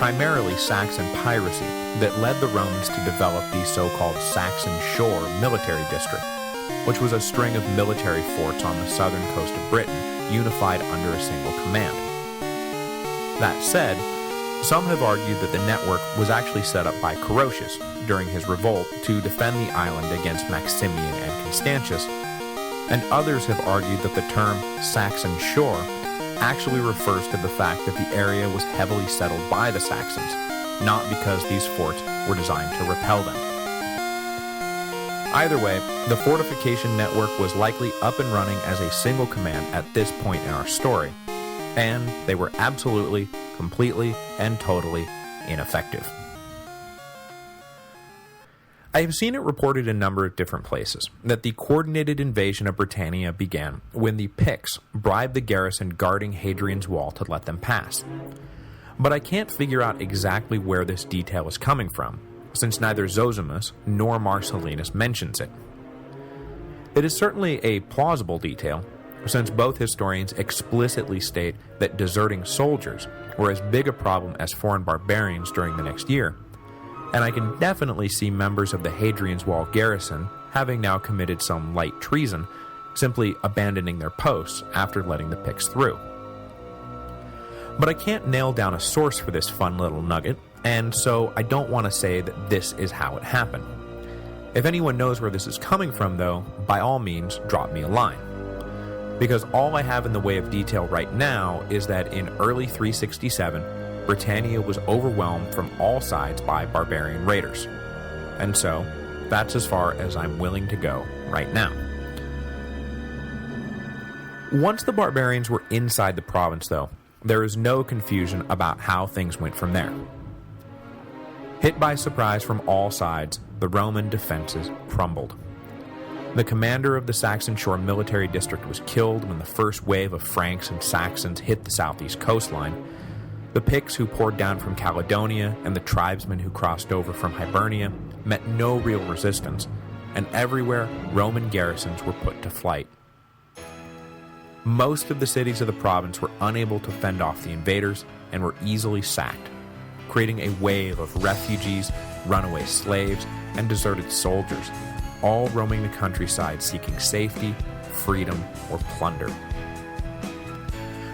primarily Saxon piracy that led the Romans to develop the so-called Saxon Shore military district, which was a string of military forts on the southern coast of Britain unified under a single command. That said, some have argued that the network was actually set up by Carausius during his revolt to defend the island against Maximian and Constantius, and others have argued that the term Saxon Shore actually refers to the fact that the area was heavily settled by the Saxons, not because these forts were designed to repel them. Either way, the fortification network was likely up and running as a single command at this point in our story, and they were absolutely, completely, and totally ineffective. I have seen it reported in a number of different places that the coordinated invasion of Britannia began when the Picts bribed the garrison guarding Hadrian's Wall to let them pass. But I can't figure out exactly where this detail is coming from, since neither Zosimus nor Marcellinus mentions it. It is certainly a plausible detail, since both historians explicitly state that deserting soldiers were as big a problem as foreign barbarians during the next year, and I can definitely see members of the Hadrian's Wall garrison, having now committed some light treason, simply abandoning their posts after letting the Picts through. But I can't nail down a source for this fun little nugget, and so I don't want to say that this is how it happened. If anyone knows where this is coming from, though, by all means, drop me a line. Because all I have in the way of detail right now is that in early 367, Britannia was overwhelmed from all sides by barbarian raiders. And so, that's as far as I'm willing to go right now. Once the barbarians were inside the province, though, there is no confusion about how things went from there. Hit by surprise from all sides, the Roman defenses crumbled. The commander of the Saxon Shore military district was killed when the first wave of Franks and Saxons hit the southeast coastline. The Picts who poured down from Caledonia and the tribesmen who crossed over from Hibernia met no real resistance, and everywhere Roman garrisons were put to flight. Most of the cities of the province were unable to fend off the invaders and were easily sacked, creating a wave of refugees, runaway slaves, and deserted soldiers, all roaming the countryside seeking safety, freedom, or plunder.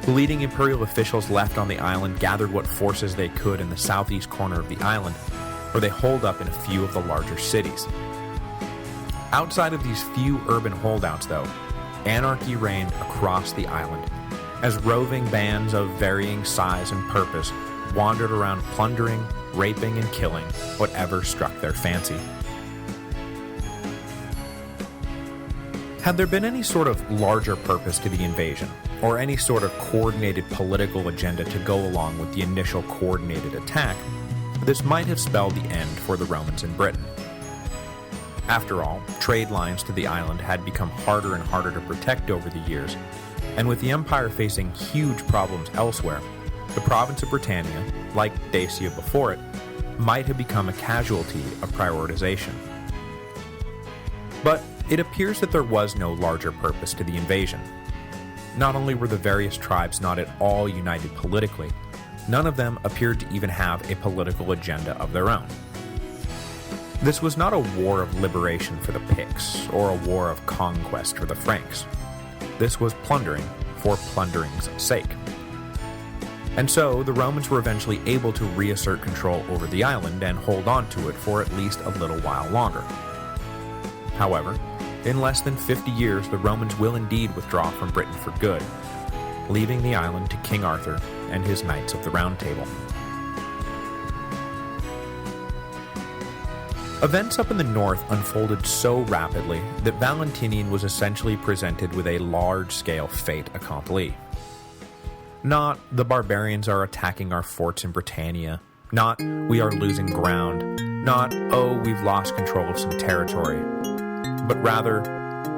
The leading imperial officials left on the island gathered what forces they could in the southeast corner of the island, where they holed up in a few of the larger cities. Outside of these few urban holdouts, though, anarchy reigned across the island, as roving bands of varying size and purpose wandered around plundering, raping, and killing whatever struck their fancy. Had there been any sort of larger purpose to the invasion, or any sort of coordinated political agenda to go along with the initial coordinated attack, this might have spelled the end for the Romans in Britain. After all, trade lines to the island had become harder and harder to protect over the years, and with the empire facing huge problems elsewhere, the province of Britannia, like Dacia before it, might have become a casualty of prioritization. But it appears that there was no larger purpose to the invasion. Not only were the various tribes not at all united politically, none of them appeared to even have a political agenda of their own. This was not a war of liberation for the Picts, or a war of conquest for the Franks. This was plundering for plundering's sake. And so, the Romans were eventually able to reassert control over the island and hold on to it for at least a little while longer. However, in less than 50 years, the Romans will indeed withdraw from Britain for good, leaving the island to King Arthur and his Knights of the Round Table. Events up in the north unfolded so rapidly that Valentinian was essentially presented with a large-scale fait accompli. Not, the barbarians are attacking our forts in Britannia, not, we are losing ground, not, oh, we've lost control of some territory, but rather,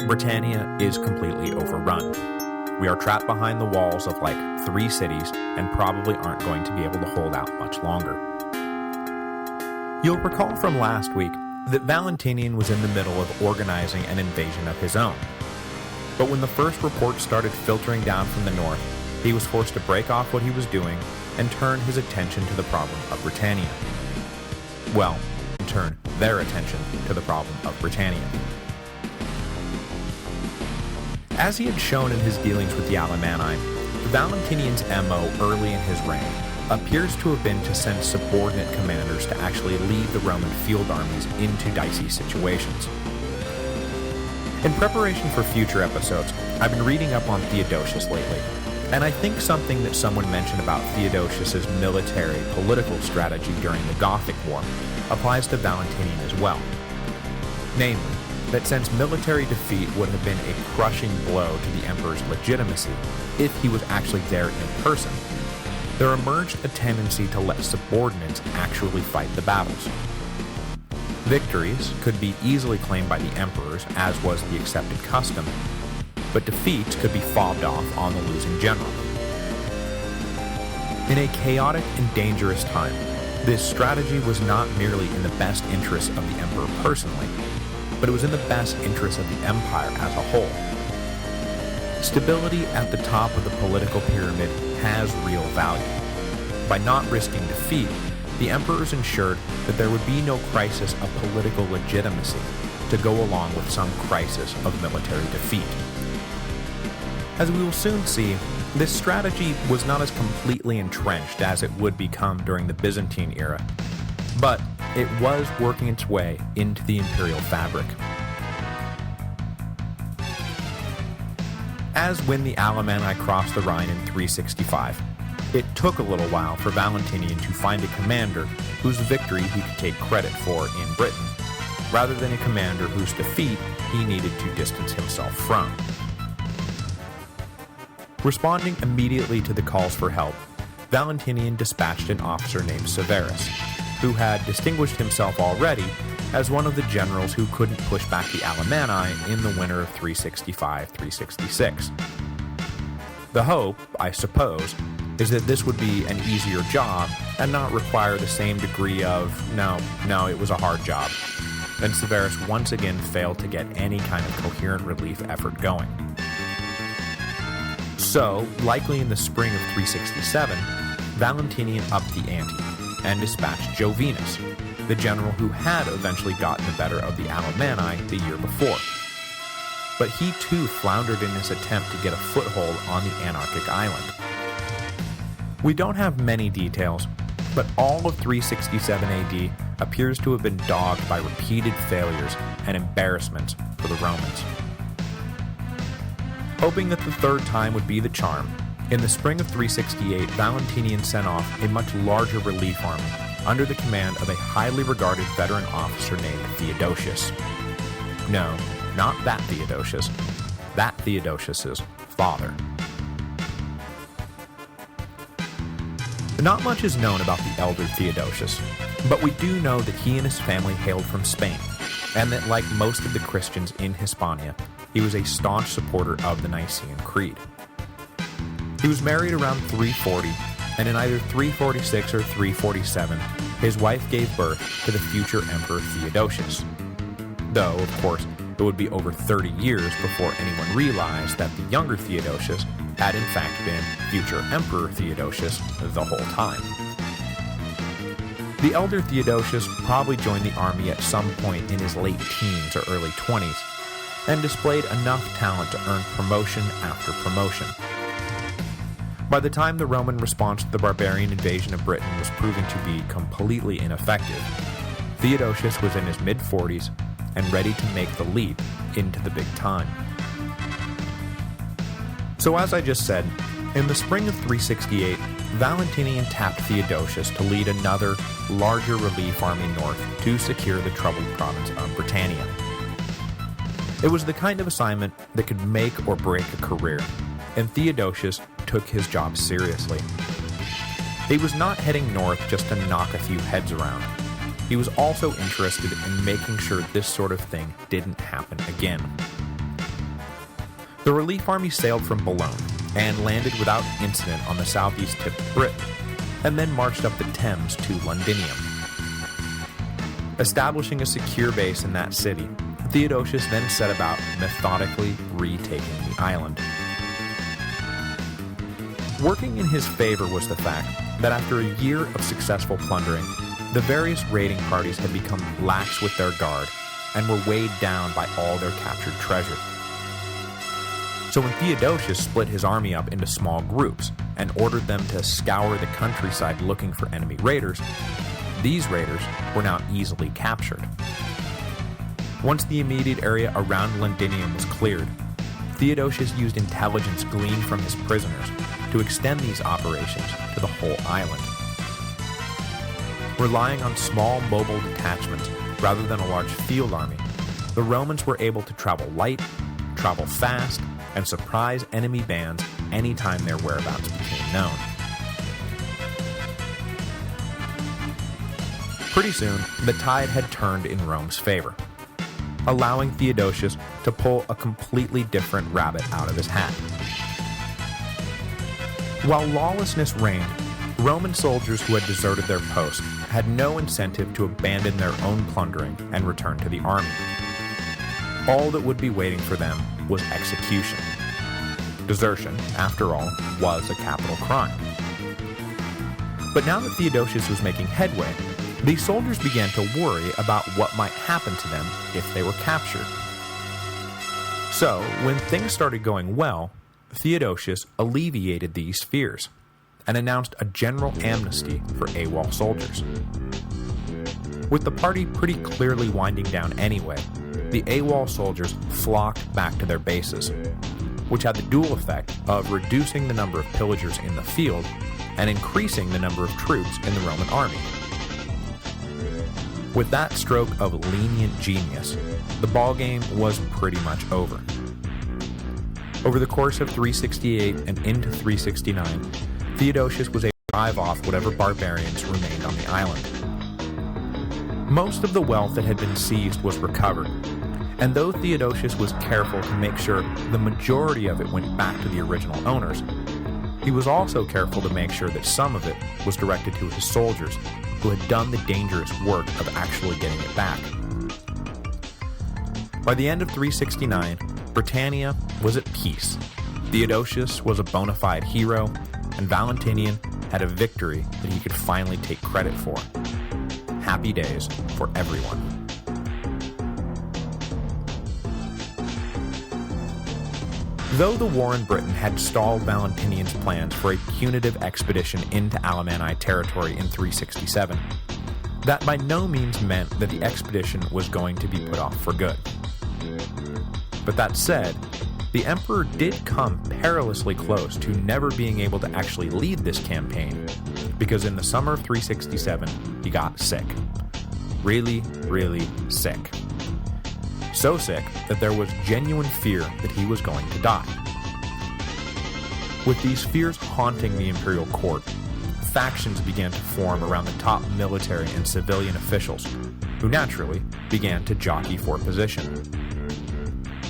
Britannia is completely overrun. We are trapped behind the walls of like 3 cities and probably aren't going to be able to hold out much longer. You'll recall from last week that Valentinian was in the middle of organizing an invasion of his own. But when the first reports started filtering down from the north, he was forced to break off what he was doing, and turn his attention to the problem of Britannia. Well, turn their attention to the problem of Britannia. As he had shown in his dealings with the Alemanni, Valentinian's MO early in his reign appears to have been to send subordinate commanders to actually lead the Roman field armies into dicey situations. In preparation for future episodes, I've been reading up on Theodosius lately, and I think something that someone mentioned about Theodosius's military political strategy during the Gothic War applies to Valentinian as well. Namely, that since military defeat would have been a crushing blow to the emperor's legitimacy if he was actually there in person, there emerged a tendency to let subordinates actually fight the battles. Victories could be easily claimed by the emperors, as was the accepted custom, but defeats could be fobbed off on the losing general. In a chaotic and dangerous time, this strategy was not merely in the best interests of the emperor personally, but it was in the best interests of the empire as a whole. Stability at the top of the political pyramid has real value. By not risking defeat, the emperors ensured that there would be no crisis of political legitimacy to go along with some crisis of military defeat. As we will soon see, this strategy was not as completely entrenched as it would become during the Byzantine era, but it was working its way into the imperial fabric. As when the Alemanni crossed the Rhine in 365, it took a little while for Valentinian to find a commander whose victory he could take credit for in Britain, rather than a commander whose defeat he needed to distance himself from. Responding immediately to the calls for help, Valentinian dispatched an officer named Severus, who had distinguished himself already as one of the generals who couldn't push back the Alemanni in the winter of 365-366. The hope, I suppose, is that this would be an easier job and not require the same degree of, no, it was a hard job. And Severus once again failed to get any kind of coherent relief effort going. So, likely in the spring of 367, Valentinian upped the ante and dispatched Jovinus, the general who had eventually gotten the better of the Alemanni the year before. But he too floundered in his attempt to get a foothold on the anarchic island. We don't have many details, but all of 367 AD appears to have been dogged by repeated failures and embarrassments for the Romans. Hoping that the third time would be the charm, in the spring of 368, Valentinian sent off a much larger relief army under the command of a highly regarded veteran officer named Theodosius. No, not that Theodosius. That Theodosius's father. Not much is known about the elder Theodosius, but we do know that he and his family hailed from Spain, and that like most of the Christians in Hispania, he was a staunch supporter of the Nicene Creed. He was married around 340, and in either 346 or 347, his wife gave birth to the future Emperor Theodosius. Though, of course, it would be over 30 years before anyone realized that the younger Theodosius had in fact been future Emperor Theodosius the whole time. The elder Theodosius probably joined the army at some point in his late teens or early 20s, and displayed enough talent to earn promotion after promotion. By the time the Roman response to the barbarian invasion of Britain was proving to be completely ineffective, Theodosius was in his mid-40s and ready to make the leap into the big time. So as I just said, in the spring of 368, Valentinian tapped Theodosius to lead another, larger relief army north to secure the troubled province of Britannia. It was the kind of assignment that could make or break a career, and Theodosius took his job seriously. He was not heading north just to knock a few heads around. He was also interested in making sure this sort of thing didn't happen again. The relief army sailed from Boulogne and landed without incident on the southeast tip of Britain, and then marched up the Thames to Londinium. Establishing a secure base in that city, Theodosius then set about methodically retaking the island. Working in his favor was the fact that after a year of successful plundering, the various raiding parties had become lax with their guard and were weighed down by all their captured treasure. So when Theodosius split his army up into small groups and ordered them to scour the countryside looking for enemy raiders, these raiders were now easily captured. Once the immediate area around Londinium was cleared, Theodosius used intelligence gleaned from his prisoners to extend these operations to the whole island. Relying on small mobile detachments rather than a large field army, the Romans were able to travel light, travel fast, and surprise enemy bands anytime their whereabouts became known. Pretty soon, the tide had turned in Rome's favor, allowing Theodosius to pull a completely different rabbit out of his hat. While lawlessness reigned, Roman soldiers who had deserted their post had no incentive to abandon their own plundering and return to the army. All that would be waiting for them was execution. Desertion, after all, was a capital crime. But now that Theodosius was making headway, these soldiers began to worry about what might happen to them if they were captured. So, when things started going well, Theodosius alleviated these fears and announced a general amnesty for AWOL soldiers. With the party pretty clearly winding down anyway, the AWOL soldiers flocked back to their bases, which had the dual effect of reducing the number of pillagers in the field and increasing the number of troops in the Roman army. With that stroke of lenient genius, the ballgame was pretty much over. Over the course of 368 and into 369, Theodosius was able to drive off whatever barbarians remained on the island. Most of the wealth that had been seized was recovered, and though Theodosius was careful to make sure the majority of it went back to the original owners, he was also careful to make sure that some of it was directed to his soldiers, who had done the dangerous work of actually getting it back. By the end of 369, Britannia was at peace, Theodosius was a bona fide hero, and Valentinian had a victory that he could finally take credit for. Happy days for everyone. Though the war in Britain had stalled Valentinian's plans for a punitive expedition into Alemanni territory in 367, that by no means meant that the expedition was going to be put off for good. But that said, the emperor did come perilously close to never being able to actually lead this campaign, because in the summer of 367, he got sick. Really, really sick. So sick that there was genuine fear that he was going to die. With these fears haunting the imperial court, factions began to form around the top military and civilian officials, who naturally began to jockey for position.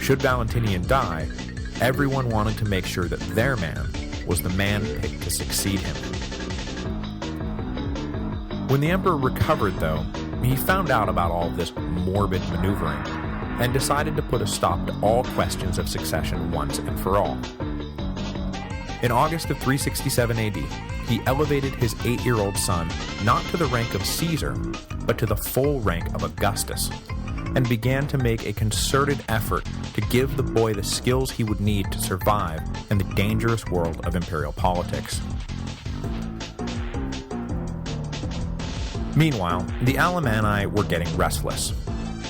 Should Valentinian die, everyone wanted to make sure that their man was the man picked to succeed him. When the emperor recovered, though, he found out about all of this morbid maneuvering, and decided to put a stop to all questions of succession once and for all. In August of 367 AD, he elevated his 8-year-old son not to the rank of Caesar, but to the full rank of Augustus, and began to make a concerted effort to give the boy the skills he would need to survive in the dangerous world of imperial politics. Meanwhile, the Alemanni were getting restless.